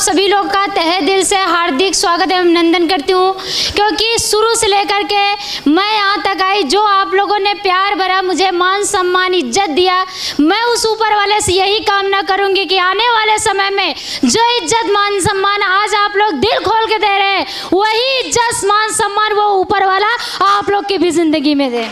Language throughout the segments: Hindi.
सभी लोग का तहे दिल से हार्दिक स्वागत एवं अभिनंदन करती हूँ, क्योंकि शुरू से लेकर के मैं यहाँ तक आई, जो आप लोगों ने प्यार भरा मुझे मान सम्मान इज्जत दिया, मैं उस ऊपर वाले से यही कामना करूँगी कि आने वाले समय में जो इज्जत मान सम्मान आज आप लोग दिल खोल के दे रहे हैं, वही इज्जत मान सम्मान वो ऊपर वाला आप लोग की भी ज़िंदगी में दे।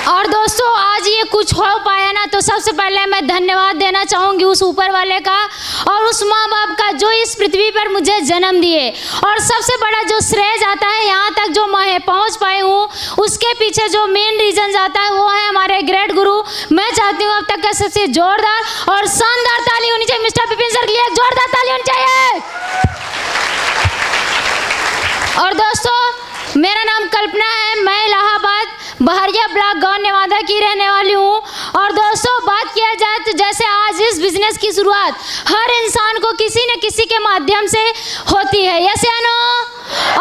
और दोस्तों, आज ये कुछ हो पाया ना, तो सबसे पहले मैं धन्यवाद देना चाहूँगी उस ऊपर वाले का और उस माँ बाप का जो इस पृथ्वी पर मुझे जन्म दिए। और सबसे बड़ा जो श्रेय जाता है यहाँ तक जो मैं पहुँच पाई हूँ, उसके पीछे जो मेन रीज़न जाता है वो है हमारे ग्रेट गुरु। मैं चाहती हूँ अब तक का सबसे जोरदार और शानदार ताली होनी चाहिए मिस्टर विपिन सर के लिए, जोरदार ताली होनी चाहिए। और दोस्तों, मेरा नाम कल्पना है, मैं इलाहाबाद बहरिया ब्लॉक गांव नेवादा की रहने वाली हूँ। और दोस्तों, बात किया जाए तो जैसे आज इस बिज़नेस की शुरुआत हर इंसान को किसी न किसी के माध्यम से होती है, यस या नो।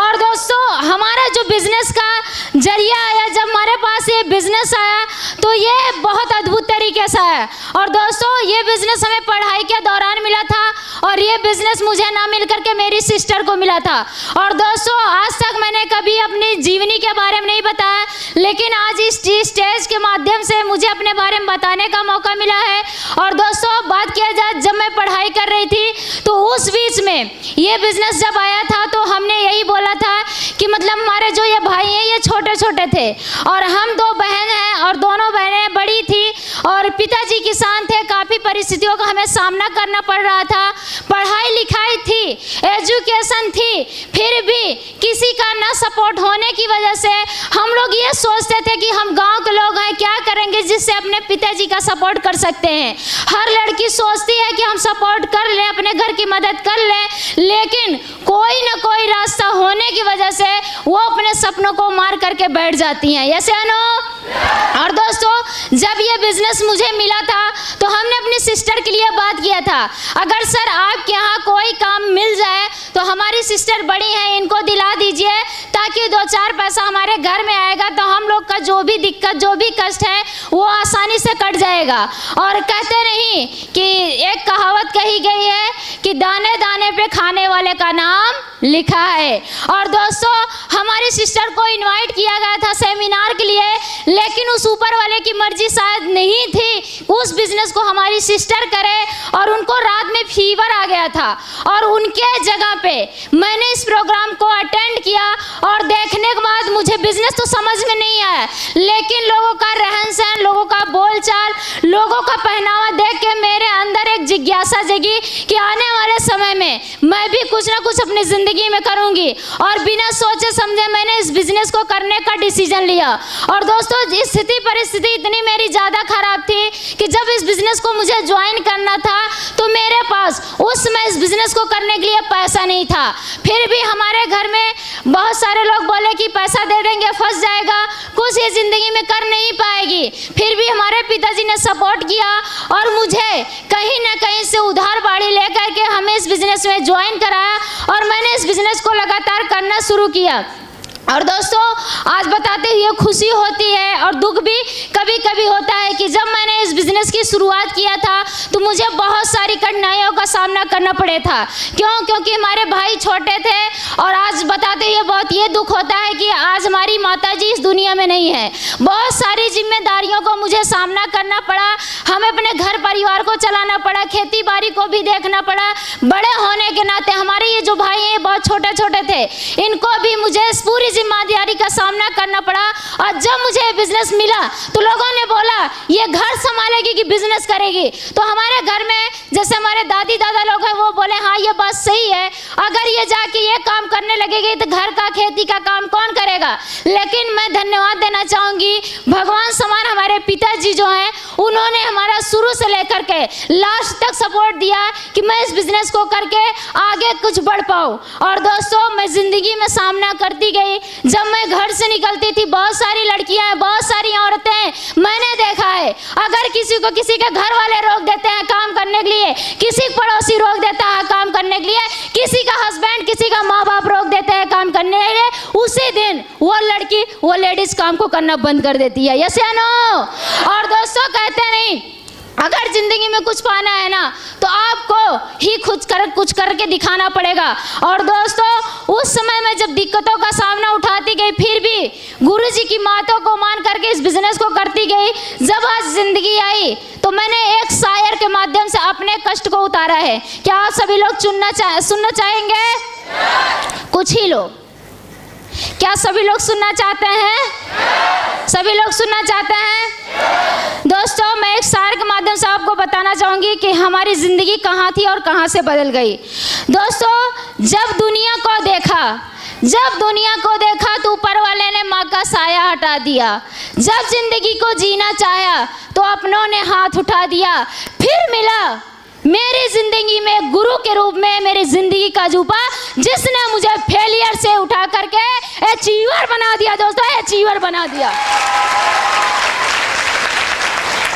और दोस्तों, हमारा जो बिज़नेस का जरिया आया, जब हमारे पास ये बिज़नेस आया तो ये बहुत अद्भुत तरीके से है। और दोस्तों, ये बिज़नेस हमें पढ़ाई के दौरान मिला था और ये बिज़नेस मुझे ना मिल करके मेरी सिस्टर को मिला था। और दोस्तों, आज तक मैंने कभी अपनी जीवनी के बारे में नहीं बताया, लेकिन आज इस स्टेज के माध्यम से मुझे अपने बारे में बताने का मौका मिला है। और दोस्तों, बात किया जाए जब मैं पढ़ाई कर रही थी तो उस बीच में ये बिज़नेस जब आया था तो हमने यही बोला था कि मतलब हमारे जो ये भाई हैं ये छोटे छोटे थे और हम दो बहन हैं और दोनों बहनें बड़ी थी और पिताजी किसान थे। काफ़ी परिस्थितियों का हमें सामना करना पड़ रहा था, पढ़ाई लिखाई थी, एजुकेशन थी, फिर भी किसी का ना सपोर्ट होने की वजह से हम लोग ये सोचते थे कि हम गांव के लोग हैं, क्या करेंगे जिससे अपने पिताजी का सपोर्ट कर सकते हैं। हर लड़की सोचती है कि हम सपोर्ट कर लें, अपने घर की मदद कर लें, लेकिन कोई ना कोई रास्ता होने की वजह से वो अपने सपनों को मार करके बैठ जाती हैं, यस या नो। और दोस्तों, जब ये बिज़नेस मुझे मिला था तो हमने अपनी सिस्टर के लिए बात किया था, अगर सर आपके यहाँ कोई काम मिल जाए तो हमारी सिस्टर बड़ी हैं, इनको दिला दीजिए ताकि 2-4 पैसा हमारे घर में आएगा तो हम लोग का जो भी दिक्कत जो भी कष्ट है वो आसानी से कट जाएगा। और कहते नहीं कि एक कहावत कही गई है कि दाने दाने पे खाने वाले का नाम लिखा है। और दोस्तों, हमारी सिस्टर को इनवाइट किया गया था सेमिनार के लिए, लेकिन उस ऊपर वाले की मर्जी शायद नहीं थी उस बिज़नेस को हमारी सिस्टर करे और उनको रात में फीवर आ गया था। और उनके जगह पे मैंने इस प्रोग्राम को अटेंड किया और देखने के बाद मुझे बिज़नेस तो समझ में नहीं आया, लेकिन लोगों का रहन सहन, लोगों का बोलचाल, लोगों का पहनावा देख के मेरे अंदर एक जिज्ञासा जगी कि आने वाले समय में मैं भी कुछ ना कुछ अपनी ज़िंदगी में करूँगी। और बिना सोचे समझे मैंने इस बिज़नेस को करने का डिसीजन लिया। और दोस्तों, स्थिति परिस्थिति इतनी मेरी ज़्यादा ख़राब थी कि जब इस बिज़नेस को मुझे ज्वाइन करना था तो मेरे पास उस समय इस बिज़नेस को करने के लिए पैसा नहीं था। फिर भी हमारे घर में बहुत सारे लोग बोले कि पैसा दे देंगे, फंस जाएगा, कुछ ये ज़िंदगी में कर नहीं पाएगी। फिर भी हमारे पिताजी ने सपोर्ट किया और मुझे कहीं ना कहीं से उधार बाड़ी लेकर के हमें इस बिज़नेस में ज्वाइन कराया और मैंने इस बिज़नेस को लगातार करना शुरू किया। और दोस्तों, आज बताते हुए खुशी होती है और दुख भी कभी कभी होता है कि जब मैंने इस बिज़नेस की शुरुआत किया था तो मुझे बहुत सारी कठिनाइयों का सामना करना पड़ा था। क्योंकि हमारे भाई छोटे थे। और आज बताते हुए बहुत ये दुख होता है कि आज हमारी माताजी इस दुनिया में नहीं है। बहुत सारी जिम्मेदारियों को मुझे सामना करना पड़ा, हमें अपने घर परिवार को चलाना पड़ा, खेती बाड़ी को भी देखना पड़ा। बड़े होने के नाते हमारे ये जो भाई हैं बहुत छोटे छोटे थे, इनको भी मुझे पूरी जिम्मेदारी का सामना करना पड़ा। और जब मुझे बिजनेस मिला तो लोगों ने बोला ये घर संभालेगी कि बिजनेस करेगी। तो हमारे घर में जैसे हमारे दादी दादा लोग हैं वो बोले हाँ ये बात सही है, अगर ये जाके ये काम करने लगेगी तो घर का खेती का काम कौन करेगा। लेकिन मैं धन्यवाद देना चाहूँगी भगवान समान हमारे पिताजी जो हैं उन्होंने हमारा शुरू से लेकर के लास्ट तक सपोर्ट दिया कि मैं इस बिजनेस को करके आगे कुछ बढ़ पाऊँ। और दोस्तों मैं ज़िंदगी में सामना करती गई। जब मैं घर से निकलती थी बहुत सारी लड़कियां बहुत सारी औरतें मैंने देखा है, अगर किसी को किसी के घर वाले रोक देते हैं काम करने के लिए, किसी पड़ोसी रोक देता है काम करने के लिए, किसी का हस्बैंड किसी का माँ बाप रोक देते हैं काम करने के लिए, उसी दिन वो लड़की वो लेडीज काम को करना बंद कर देती है। यस या नो। और दोस्तों कहते नहीं अगर ज़िंदगी में कुछ पाना है ना तो आप ही कुछ करके दिखाना पड़ेगा। और दोस्तों उस समय में जब दिक्कतों का सामना उठाती गई, फिर भी गुरुजी की बातों को मान करके इस बिजनेस को करती गई। जब आज जिंदगी आई तो मैंने एक शायर के माध्यम से अपने कष्ट को उतारा है। क्या आप सभी लोग सुनना चाहेंगे? कुछ ही लोग। क्या सभी लोग सुनना चाहते हैं? सभी लोग सुनना चाहते हैं? दोस्तों मैं एक शायर के माध्यम से आपको बताना चाहूंगी कि हमारी जिंदगी कहाँ थी और कहाँ से बदल गई। दोस्तों जब दुनिया को देखा तो ऊपर वाले ने माँ का साया हटा दिया। जब जिंदगी को जीना चाहा तो अपनों ने हाथ उठा दिया। फिर मिला मेरी जिंदगी में गुरु के रूप में मेरी जिंदगी का जूपा, जिसने मुझे फेलियर से उठा करके अचीवर बना दिया। दोस्तों अचीवर बना दिया।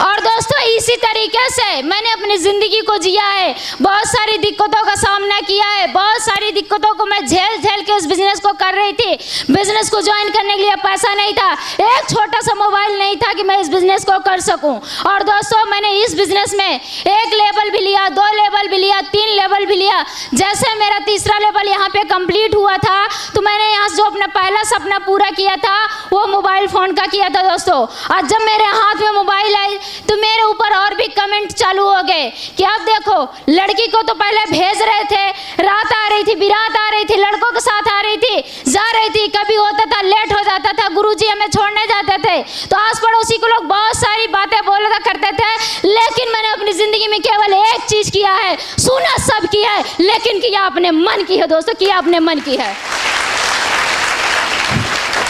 और दोस्तों इसी तरीके से मैंने अपनी ज़िंदगी को जिया है। बहुत सारी दिक्कतों का सामना किया है। बहुत सारी दिक्कतों को मैं झेल के इस बिज़नेस को कर रही थी। बिज़नेस को ज्वाइन करने के लिए पैसा नहीं था, एक छोटा सा मोबाइल नहीं था कि मैं इस बिज़नेस को कर सकूं। और दोस्तों मैंने इस बिज़नेस में 1 लेवल भी लिया, 2 लेवल भी लिया, 3 लेवल भी लिया। जैसे मेरा तीसरा लेवल यहाँ पे कंप्लीट हुआ था तो मैंने यहाँ जो अपना पहला सपना पूरा किया था वो मोबाइल फ़ोन का किया था। दोस्तों आज जब मेरे हाथ में मोबाइल आई तो मेरे ऊपर और भी कमेंट चालू हो गए कि आप देखो, लड़की को तो पहले भेज रहे थे, रात आ रही थी, बिरात आ रही थी, लड़कों के साथ आ रही थी, जा रही थी, कभी होता था लेट हो जाता था, गुरुजी हमें छोड़ने जाते थे, तो आस पड़ोसी को लोग बहुत सारी बातें बोला करते थे। लेकिन मैंने अपनी जिंदगी में केवल एक चीज किया है, सुना सब किया है, लेकिन किया अपने मन की है। दोस्तों किया अपने मन की है।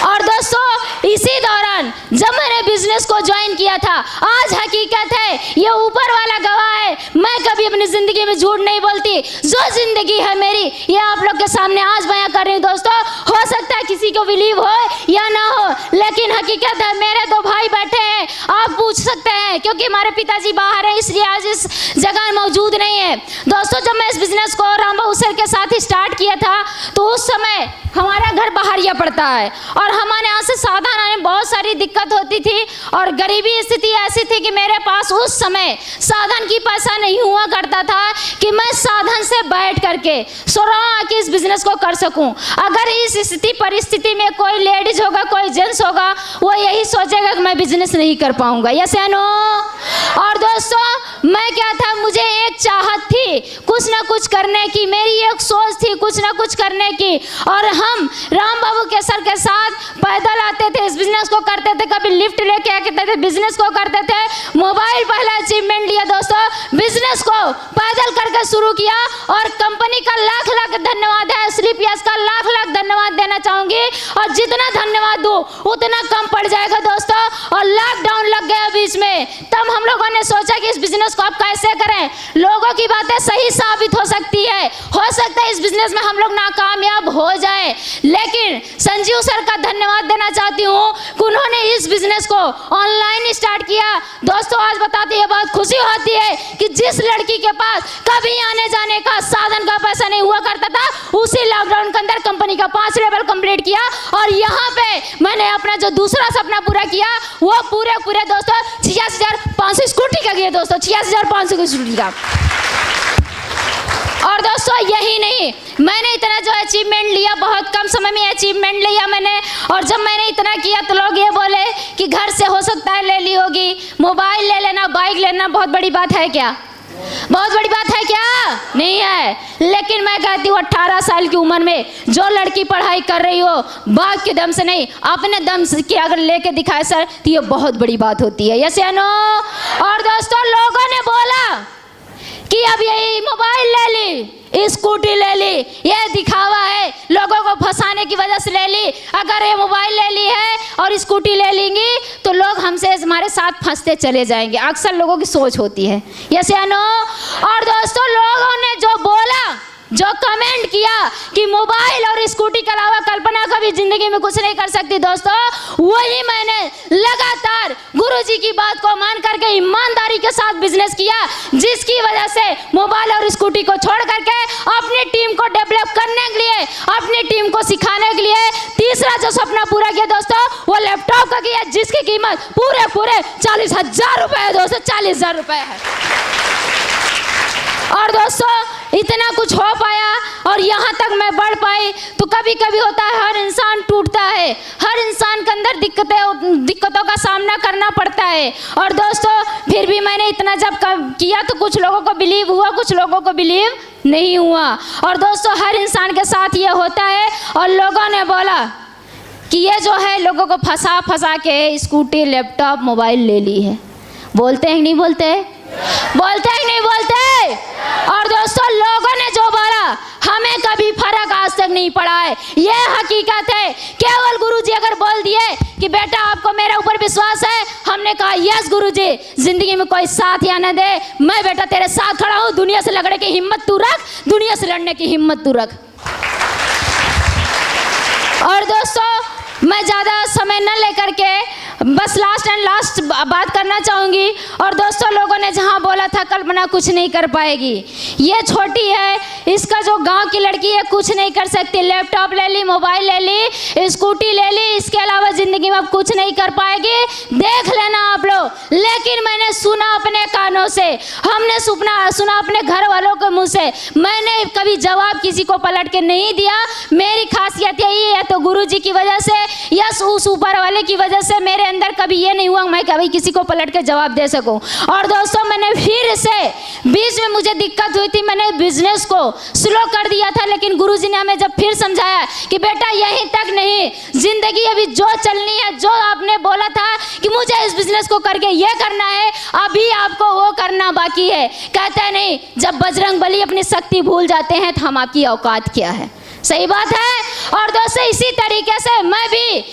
और दोस्तों इसी दौरान जब मैंने बिजनेस को ज्वाइन किया था, आज हकीकत है, ये ऊपर वाला गवाह है, मैं कभी अपनी जिंदगी में झूठ नहीं बोलती। जो जिंदगी है मेरी ये आप लोग के सामने आज बयां कर रही हूँ। दोस्तों हो सकता है किसी को बिलीव हो या ना हो, लेकिन हकीकत है। मेरे 2 भाई बैठे हैं, आप पूछ सकते हैं, क्योंकि हमारे पिताजी बाहर हैं इसलिए आज इस जगह मौजूद नहीं है। दोस्तों जब मैं इस बिजनेस को राम बाबू सर के साथ ही स्टार्ट किया था तो उस समय हमारा घर बाहरिया पड़ता है और हमारे यहाँ से साधन आने में बहुत सारी दिक्कत होती थी। और गरीबी स्थिति ऐसी थी कि मेरे पास उस समय साधन की पैसा नहीं हुआ करता था कि मैं साधन से बैठ करके सुरहा के इस बिजनेस को कर सकूं। अगर इस स्थिति परिस्थिति में कोई लेडीज होगा, कोई जेंट्स होगा, वो यही सोचेगा कि मैं बिजनेस नहीं कर पाऊंगा। यस या नो? और दोस्तों मैं क्या था, मुझे एक चाहत थी कुछ ना कुछ करने की, मेरी एक सोच थी कुछ ना कुछ करने की। और हम राम बाबू के सर के साथ पैदल आते थे, इस बिजनेस को करते थे, कभी लिफ्ट लेके आते थे, बिजनेस को करते थे। मोबाइल पहला अचीवमेंट लिया दोस्तों, बिजनेस को पैदल करके शुरू किया और कंपनी का लाख लाख धन्यवाद है, स्लीप यस का लाख लाख धन्यवाद देना चाहूंगी। और जितना धन्यवाद दूं उतना कम पड़ जाएगा दोस्तों। और लॉकडाउन लग गया बीच में, तब हम लोगों ने सोचा कि इस बिजनेस को आप कैसे करें, लोगों की बातें सही साबित हो सकती है, हो सकता है इस बिजनेस में हम लोग नाकामयाब हो जाए। लेकिन संजीव सर का धन्यवाद देना चाहती हूँ कि उन्होंने इस बिजनेस को ऑनलाइन स्टार्ट किया। दोस्तों आज बताते हैं बहुत खुशी होती है कि जिस लड़की के पास कभी आने जाने का साधन का पैसा नहीं हुआ करता था, उसी लॉकडाउन के अंदर कंपनी का 5 लेवल कंप्लीट किया। और यहाँ पे मैंने अपना जो दूसरा सपना पूरा किया वो पूरे दोस्तों 86,500 स्कूटी का किया। दोस्तों 86,500 की स्कूटी का। और दोस्तों यही नहीं, मैंने इतना जो अचीवमेंट लिया, बहुत कम समय में अचीवमेंट लिया मैंने। और जब मैंने इतना किया तो लोग ये बोले कि घर से हो सकता है ले ली होगी, मोबाइल ले लेना, बाइक लेना बहुत बड़ी बात है क्या? बहुत बड़ी बात है क्या? नहीं है। लेकिन मैं कहती हूँ 18 साल की उम्र में जो लड़की पढ़ाई कर रही हो, बाप के दम से नहीं अपने दम से कि अगर लेके दिखाए सर तो ये बहुत बड़ी बात होती है। यस या नो? और दोस्तों लोगों ने बोला कि अब यही मोबाइल ले ली, स्कूटी ले ली, ये दिखावा है, लोगों को फंसाने की वजह से ले ली। अगर ये मोबाइल ले ली है और स्कूटी ले लेंगी तो लोग हमसे हमारे साथ फंसते चले जाएंगे। अक्सर लोगों की सोच होती है। यस या नो? और दोस्तों लोगों ने जो बोला, जो कमेंट किया कि मोबाइल और स्कूटी के अलावा कल्पना कभी जिंदगी में कुछ नहीं कर सकती, दोस्तों वही मैंने लगातार गुरुजी की बात को मान करके ईमानदारी के साथ बिजनेस किया, जिसकी वजह से मोबाइल और स्कूटी को छोड़ करके अपनी टीम को डेवलप करने के लिए, अपनी टीम को सिखाने के लिए तीसरा जो सपना पूरा किया दोस्तों वो लैपटॉप का किया, जिसकी कीमत पूरे 40,000 रुपए है। दोस्तों 40,000 रुपए है। और दोस्तों इतना कुछ हो पाया और यहाँ तक मैं बढ़ पाई। तो कभी कभी होता है, हर इंसान टूटता है, हर इंसान के अंदर दिक्कतों का सामना करना पड़ता है। और दोस्तों फिर भी मैंने इतना जब किया तो कुछ लोगों को बिलीव हुआ, कुछ लोगों को बिलीव नहीं हुआ। और दोस्तों हर इंसान के साथ ये होता है। और लोगों ने बोला कि ये जो है लोगों को फंसा फंसा के स्कूटी, लैपटॉप, मोबाइल ले ली है। बोलते हैं नहीं बोलते? बोलते हैं नहीं बोलते? और दोस्तों लोगों ने जो बोला हमें कभी फर्क आज तक नहीं पड़ा है, ये हकीकत है। केवल गुरुजी अगर बोल दिए कि बेटा आपको मेरे ऊपर विश्वास है, हमने कहा यस गुरुजी, जिंदगी में कोई साथ या न दे, मैं बेटा तेरे साथ खड़ा हूँ। दुनिया से लड़ने की हिम्मत तू रख, दुनिया से लड़ने की हिम्मत तू रख। और दोस्तों मैं ज़्यादा समय न लेकर के बस लास्ट बात करना चाहूँगी। और दोस्तों लोगों ने जहाँ बोला था कल्पना कुछ नहीं कर पाएगी, ये छोटी है, इसका जो गांव की लड़की है कुछ नहीं कर सकती, लैपटॉप ले ली, मोबाइल ले ली, स्कूटी ले ली, इसके अलावा ज़िंदगी में अब कुछ नहीं कर पाएगी, देख लेना आप लोग। लेकिन मैंने सुना अपने कानों से, हमने सुना अपने घर वालों के मुँह से, मैंने कभी जवाब किसी को पलट के नहीं दिया। मेरी खासियत यही है, तो गुरुजी की वजह से या उस ऊपर वाले की वजह से मेरे अंदर कभी ये नहीं हुआ मैं कभी किसी को पलट के जवाब दे सकूं। और दोस्तों मैंने फिर से बीच में मुझे दिक्कत हुई थी, मैंने बिजनेस को स्लो कर दिया था, लेकिन गुरुजी ने हमें जब फिर समझाया कि बेटा यहीं तक नहीं, जिंदगी अभी जो चलनी है, जो आपने बोला था कि मुझे इस बिजनेस को करके ये करना है, अभी आपको वो करना बाकी है। कहते नहीं, जब बजरंग बली अपनी शक्ति भूल जाते हैं तो हम आपकी औकात क्या है। सही बात है। और दोस्तों इसी तरीके से मैं भी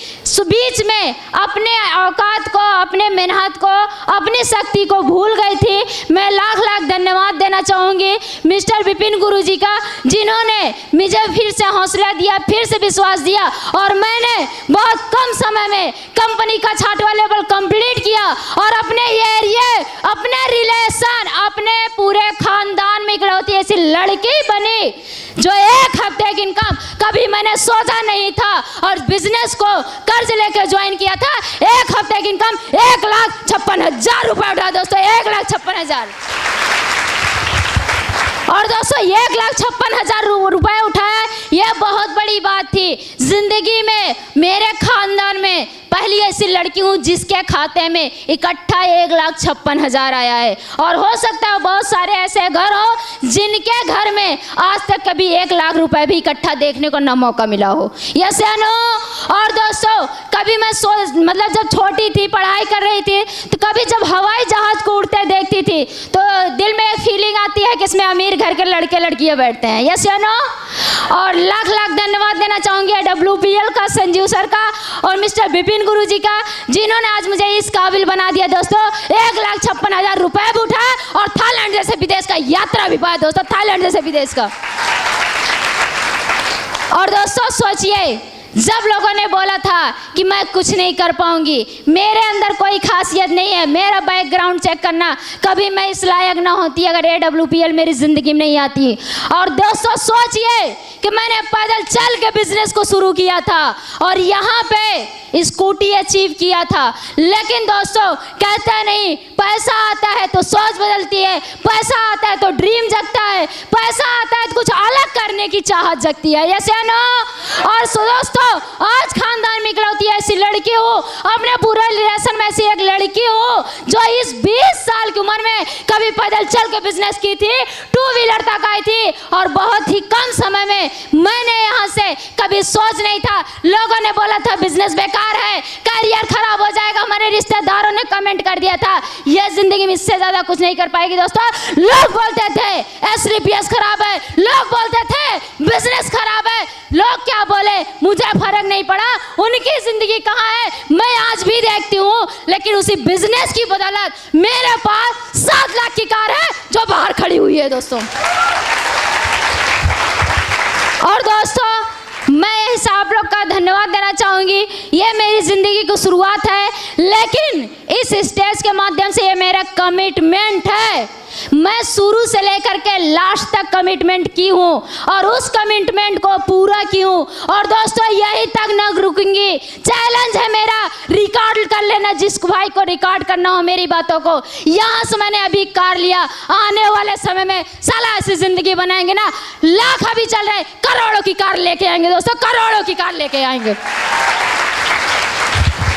बीच में अपने औकात को, अपने मेहनत को, अपनी शक्ति को भूल गई थी। मैं लाख लाख धन्यवाद देना चाहूँगी मिस्टर विपिन गुरुजी का, जिन्होंने मुझे फिर से हौसला दिया, फिर से विश्वास दिया, और मैंने बहुत कम समय में कंपनी का छाटवा लेवल कंप्लीट किया और अपने एरिया, अपने रिलेशन, अपने पूरे खानदान में इकलौती ऐसी लड़की बनी जो 1 हफ्ते की इनकम कभी मैंने सोचा नहीं था, और बिजनेस को कर्ज लेकर ज्वाइन किया था। 1 हफ्ते की इनकम 1,56,000 रुपए उठा दोस्तों, 1,56,000। और दोस्तों 1,56,000 रुपए उठाया, यह बहुत बड़ी बात थी। जिंदगी में मेरे खानदान में पहली ऐसी लड़की हूँ जिसके खाते में इकट्ठा 1,56,000 आया है। और हो सकता है बहुत सारे ऐसे घर हो जिनके घर में आज तक कभी 1,00,000 रुपए भी इकट्ठा देखने को ना मौका मिला हो। यस या नो? और दोस्तों कभी मैं मतलब जब छोटी थी, पढ़ाई कर रही थी, तो कभी जब हवाई जहाज को उड़ते देखती थी तो दिल में एक फीलिंग आती है कि इसमें अमीर घर के लड़के लड़कियाँ बैठते हैं। यस या नो? और लाख लाख धन्यवाद देना चाहूँगी WPL का, संजीव सर का, और मिस्टर विपिन गुरुजी का, जिन्होंने आज मुझे इस काबिल बना दिया। दोस्तों 1,56,000 रुपए भी उठाया और थाईलैंड जैसे विदेश का यात्रा भी पाया दोस्तों, थाईलैंड जैसे विदेश का। और दोस्तों सोचिए, जब लोगों ने बोला था कि मैं कुछ नहीं कर पाऊंगी, मेरे अंदर कोई खासियत नहीं है, मेरा बैकग्राउंड चेक करना, कभी मैं इस लायक ना होती अगर AWPL मेरी जिंदगी में नहीं आती। और दोस्तों सोचिए कि मैंने पैदल चल के बिजनेस को शुरू किया था और यहाँ पे स्कूटी अचीव किया था। लेकिन दोस्तों कहते नहीं, पैसा आता है तो सोच बदलती है, पैसा आता है तो ड्रीम जगता है, पैसा आता है तो कुछ अलग करने की चाहत जगती है। यस या नो? और दोस्तों आज खानदान में इकलौती ऐसी लड़की हो, अपने पूरे रिलेशन में ऐसी एक लड़की हो जो इस 20 साल की उम्र में कभी पैदल चल के बिजनेस की थी, 2 व्हीलर तक आई थी, और बहुत ही कम समय में मैंने यहाँ से कभी सोच नहीं था। लोगों ने बोला था बिजनेस बेकार है, करियर खराब हो जाएगा, हमारे रिश्तेदारों ने कमेंट कर दिया था यह जिंदगी में इससे ज्यादा कुछ नहीं कर पाएगी। दोस्तों लोग बोलते थे SRPS खराब है, लोग बोलते थे बिजनेस खराब है, लोग क्या बोले मुझे फर्क नहीं पड़ा, उनकी जिंदगी कहाँ है मैं आज भी देखती हूँ। लेकिन उसी बिजनेस की बदौलत मेरे पास 7 लाख की कार है जो बाहर खड़ी हुई है दोस्तों। और दोस्तों मैं इस आप लोग का धन्यवाद देना चाहूँगी, ये मेरी ज़िंदगी की शुरुआत है, लेकिन इस स्टेज के माध्यम से ये मेरा कमिटमेंट है मैं शुरू से लेकर के लास्ट तक कमिटमेंट की हूँ और उस कमिटमेंट को पूरा की हूँ। और दोस्तों यही तक न रुकूंगी। चैलेंज है मेरा, रिकॉर्ड कर लेना, जिस भाई को रिकॉर्ड करना हो मेरी बातों को। यहाँ से मैंने अभी कार लिया, आने वाले समय में साला ऐसी जिंदगी बनाएंगे ना, लाख अभी चल रहे, करोड़ों की कार लेके आएंगे दोस्तों, करोड़ों की कार लेके आएंगे।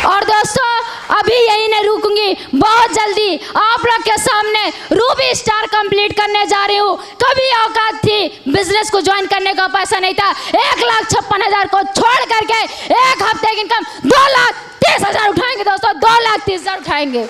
और दोस्तों अभी यही नहीं रुकूंगी, बहुत जल्दी आप लोग के सामने रूबी स्टार कंप्लीट करने जा रही हूँ। कभी औकात थी, बिजनेस को ज्वाइन करने का पैसा नहीं था, 1,56,000 को छोड़ करके एक हफ्ते की इनकम 2,30,000 उठाएंगे दोस्तों, 2,30,000 उठाएंगे।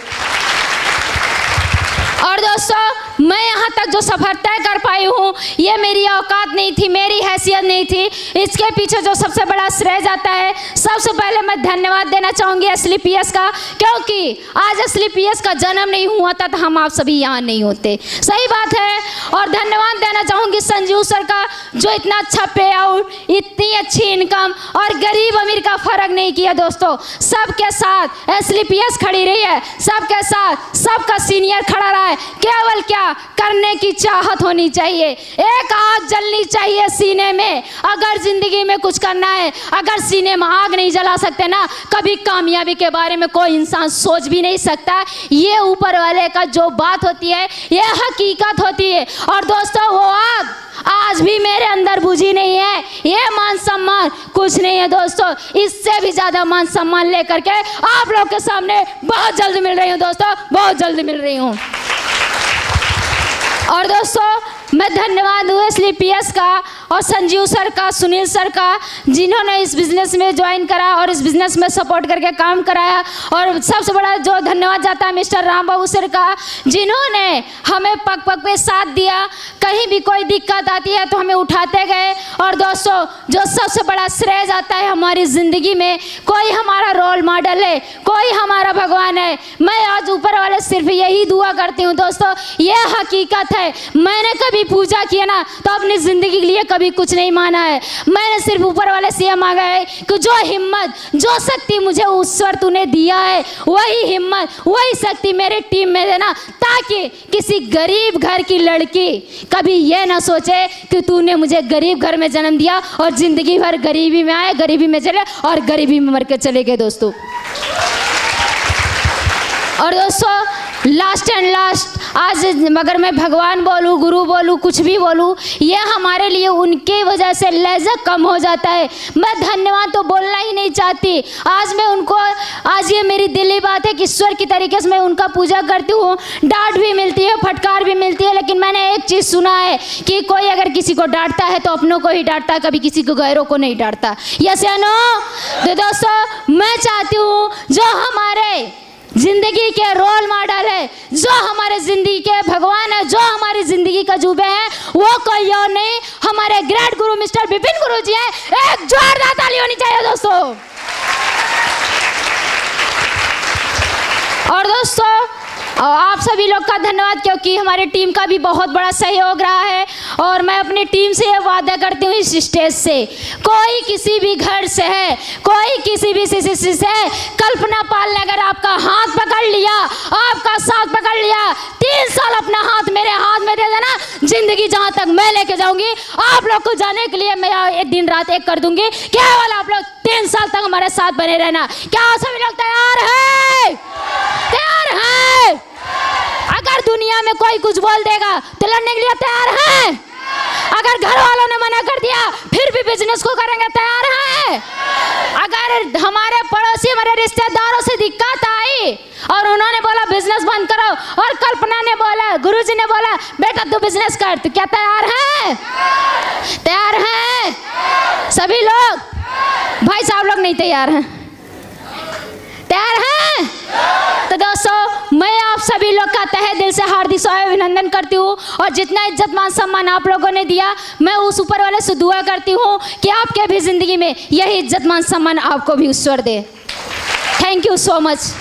और दोस्तों मैं यहाँ तक जो सफ़र तय कर पाई हूँ, ये मेरी औकात नहीं थी, मेरी हैसियत नहीं थी। इसके पीछे जो सबसे बड़ा श्रेय जाता है, सबसे पहले मैं धन्यवाद देना चाहूँगी असली पीएस का, क्योंकि आज असली पीएस का जन्म नहीं हुआ था तो हम आप सभी यहाँ नहीं होते। सही बात है। और धन्यवाद देना चाहूँगी संजीव सर का, जो इतना अच्छा पे आउट, इतनी अच्छी इनकम और गरीब अमीर का फ़र्क नहीं किया दोस्तों। सबके साथ असली पीएस खड़ी रही है, सबके साथ सबका सीनियर खड़ा रहा है। केवल क्या करने की चाहत होनी चाहिए, एक आग जलनी चाहिए सीने में। अगर जिंदगी में कुछ करना है, अगर सीने में आग नहीं जला सकते ना, कभी कामयाबी के बारे में कोई इंसान सोच भी नहीं सकता। ये ऊपर वाले का जो बात होती है, ये हकीकत होती है। और दोस्तों वो आग आज भी मेरे अंदर बुझी नहीं है। ये मान सम्मान कुछ नहीं है दोस्तों, इससे भी ज़्यादा मान सम्मान लेकर के आप लोग के सामने बहुत जल्द मिल रही हूँ दोस्तों, बहुत जल्द मिल रही हूँ। और दोस्तों मैं धन्यवाद दूँ इसलिए पीएस का और संजीव सर का, सुनील सर का, जिन्होंने इस बिज़नेस में ज्वाइन करा और इस बिज़नेस में सपोर्ट करके काम कराया। और सबसे बड़ा जो धन्यवाद जाता है मिस्टर राम बाबू सर का, जिन्होंने हमें पग पग पे साथ दिया। कहीं भी कोई दिक्कत आती है तो हमें उठाते गए। और दोस्तों जो सबसे बड़ा श्रेय जाता है हमारी ज़िंदगी में, कोई हमारा रोल मॉडल है, कोई हमारा भगवान है। मैं आज ऊपर वाले सिर्फ यही दुआ करती हूँ दोस्तों, ये हकीकत है। मैंने कभी पूजा किया ना तो अपनी ज़िंदगी के लिए कभी कुछ नहीं माना है। मैंने सिर्फ ऊपर वाले से ये मांगा है कि जो हिम्मत, जो शक्ति मुझे ईश्वर तूने दिया है, वही हिम्मत, वही शक्ति मेरे टीम में देना, ताकि किसी गरीब घर की लड़की कभी ये ना सोचे कि तूने मुझे गरीब घर में जन्म दिया और ज़िंदगी भर गरीबी में आए, गरीबी में चले और गरीबी में मर के चले गए दोस्तों। और दोस्तों लास्ट एंड लास्ट, आज अगर मैं भगवान बोलूँ, गुरु बोलूँ, कुछ भी बोलूँ, ये हमारे लिए उनके वजह से लहजा कम हो जाता है। मैं धन्यवाद तो बोलना ही नहीं चाहती। आज मैं उनको, आज ये मेरी दिली बात है कि ईश्वर की तरीके से मैं उनका पूजा करती हूँ। डांट भी मिलती है, फटकार भी मिलती है, लेकिन मैंने एक चीज़ सुना है कि कोई अगर किसी को डांटता है तो अपनों को ही डांटता है, कभी किसी को गैरों को नहीं डांटता। यस या नो? तो दोस्तों मैं चाहती हूँ जो हमारे जिंदगी के रोल मॉडल है, जो हमारे जिंदगी के भगवान है, जो हमारी जिंदगी का जुबे हैं, वो कोई और नहीं, हमारे ग्रेट गुरु मिस्टर विपिन गुरु जी हैं। एक जोरदार ताली होनी चाहिए दोस्तों। और दोस्तों आप सभी लोग का धन्यवाद, क्योंकि हमारे टीम का भी बहुत बड़ा सहयोग रहा है। और मैं अपनी टीम से ये वादा करती हूँ इस स्टेज से, कोई किसी भी घर से है, कोई किसी भी से है, कल्पना पाल ने अगर आपका हाथ पकड़ लिया, आपका साथ पकड़ लिया, 3 साल अपना हाथ मेरे हाथ में दे देना, जिंदगी जहाँ तक मैं लेके जाऊंगी, आप लोग को जाने के लिए मैं एक दिन रात एक कर दूंगी। केवल आप लोग 3 साल तक हमारे साथ बने रहना। क्या सभी लोग तैयार है? तैयार है? अगर दुनिया में कोई कुछ बोल देगा तो लड़ने के लिए तैयार है? अगर घर वालों ने मना कर दिया फिर भी बिजनेस को करेंगे, तैयार है? अगर हमारे पड़ोसी, हमारे रिश्तेदारों से दिक्कत आई और उन्होंने बोला बिजनेस बंद करो, और कल्पना ने बोला, गुरुजी ने बोला बेटा तू बिजनेस कर, तो क्या तैयार है? तैयार है सभी लोग? भाई साहब लोग नहीं तैयार हैं, तैयार हैं? तो दोस्तों मैं आप सभी लोग का तहे दिल से हार्दिक अभिनंदन करती हूँ। और जितना इज्जत मान सम्मान आप लोगों ने दिया, मैं उस ऊपर वाले से दुआ करती हूँ कि आपके भी ज़िंदगी में यही इज्जत मान सम्मान आपको भी ईश्वर दे। Thank you so much.